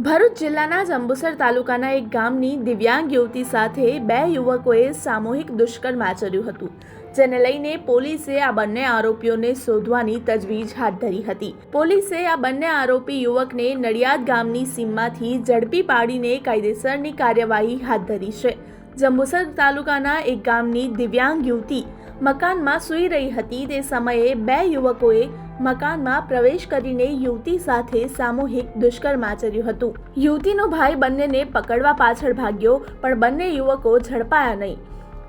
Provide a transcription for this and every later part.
ભરૂચ જિલ્લાના જંબુસર તાલુકાના એક ગામની દિવ્યાંગ યુવતી સાથે બે યુવકોએ સામૂહિક દુષ્કર્મ આચર્યું હતું, જેને લઈને પોલીસે આ બંને આરોપીઓને શોધવાની તજવીજ હાથ ધરી હતી। પોલીસે આ બંને આરોપી યુવકને નડિયાદ ગામની સીમમાંથી ઝડપી પાડીને કાયદેસરની કાર્યવાહી હાથ ધરી છે। જંબુસર તાલુકાના એક ગામની દિવ્યાંગ યુવતી મકાનમાં સૂઈ રહી હતી તે સમયે બે યુવકોએ મકાનમાં પ્રવેશ કરીને યુવતી સાથે સામૂહિક દુષ્કર્મ આચર્યું હતું। યુવતીનો ભાઈ બંનેને પકડવા પાછળ ભાગ્યો, પણ બંને યુવકો ઝડપાયા નહીં।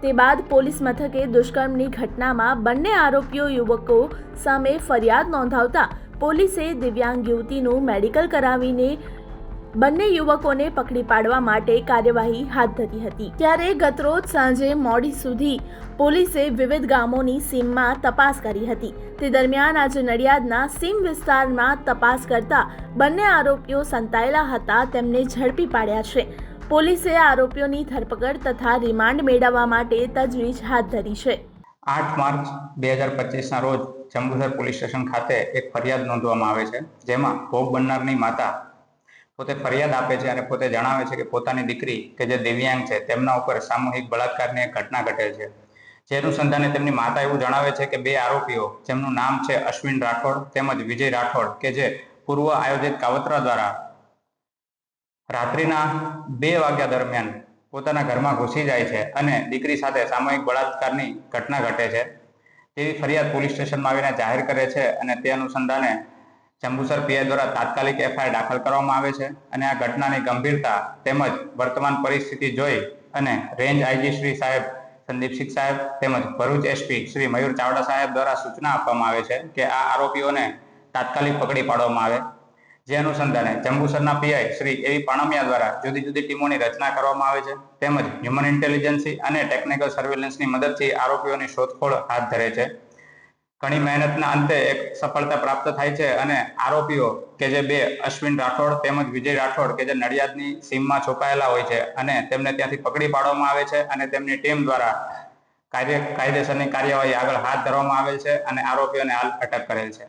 તે બાદ પોલીસ મથકે દુષ્કર્મની ઘટનામાં બંને આરોપીઓ યુવકો સામે ફરિયાદ નોંધાવતા પોલીસે દિવ્યાંગ યુવતીનું મેડિકલ કરાવીને બંને યુવકોને પકડી પાડવા માટે કાર્યવાહી હાથ ધરી હતી। ત્યારે ગતરોજ સાંજે મોડી સુધી પોલીસે વિવિધ ગામોની સીમમાં તપાસ કરી હતી। તે દરમિયાન આજે નડિયાદના સીમ વિસ્તારમાં તપાસ કરતા બંને આરોપીઓ સંતાયેલા હતા તેમને ઝડપી પાડ્યા છે। પોલીસે આરોપીઓની ધરપકડ તથા રિમાન્ડ મેળવવા માટે તજવીજ હાથ ધરી છે। 8 માર્ચ 2025ના રોજ જંબુસર પોલીસ સ્ટેશન ખાતે એક ફરિયાદ નોંધવામાં આવે છે, જેમાં ભોગ બનનારની માતા પોતે ફરિયાદ આપે છે અને પોતે જણાવે છે કે પોતાની દીકરી કે જે દિવ્યાંગ છે તેમના ઉપર સામૂહિક બળાત્કારની એક ઘટના ઘટે છે। જે અનુસંધાને તેમની માતા એવું જણાવે છે કે બે આરોપીઓ જેમનું નામ છે અશ્વિન રાઠોડ તેમજ વિજય રાઠોડ કે જે પૂર્વ આયોજિત કાવતરા દ્વારા રાત્રિના 2 વાગ્યા દરમિયાન પોતાના ઘરમાં ઘૂસી જાય છે અને દીકરી સાથે સામૂહિક બળાત્કારની ઘટના ઘટે છે તેવી ફરિયાદ પોલીસ સ્ટેશનમાં આવીને જાહેર કરે છે અને તે અનુસંધાને જંબુસર પીઆઈ દ્વારા તાત્કાલિક એફઆઈઆર દાખલ કરવામાં આવે છે અને આ ઘટનાની ગંભીરતા તેમજ વર્તમાન પરિસ્થિતિ જોઈ અને રેન્જ આઈજી શ્રી સાહેબ સંદીપસિંહ સાહેબ તેમજ ભરૂચ એસપી શ્રી મયુર ચાવડા સાહેબ દ્વારા સૂચના આપવામાં આવે છે કે આ આરોપીઓને તાત્કાલિક પકડી પાડવામાં આવે। જે અનુસંધાને જંબુસરના પીઆઈ શ્રી એવી પાણમિયા દ્વારા જુદી જુદી ટીમોની રચના કરવામાં આવે છે તેમજ હ્યુમન ઇન્ટેલિજન્સી અને ટેકનિકલ સર્વેલન્સની મદદથી આરોપીઓની શોધખોળ હાથ ધરે છે। ઘણી મહેનતના અંતે એક સફળતા પ્રાપ્ત થાય છે અને આરોપીઓ કે જે બે અશ્વિન રાઠોડ તેમજ વિજય રાઠોડ કે જે નડિયાદની સીમમાં છુપાયેલા હોય છે અને તેમને ત્યાંથી પકડી પાડવામાં આવે છે અને તેમની ટીમ દ્વારા કાયદેસરની કાર્યવાહી આગળ હાથ ધરવામાં આવેલ છે અને આરોપીઓને હાલ અટક કરેલ છે।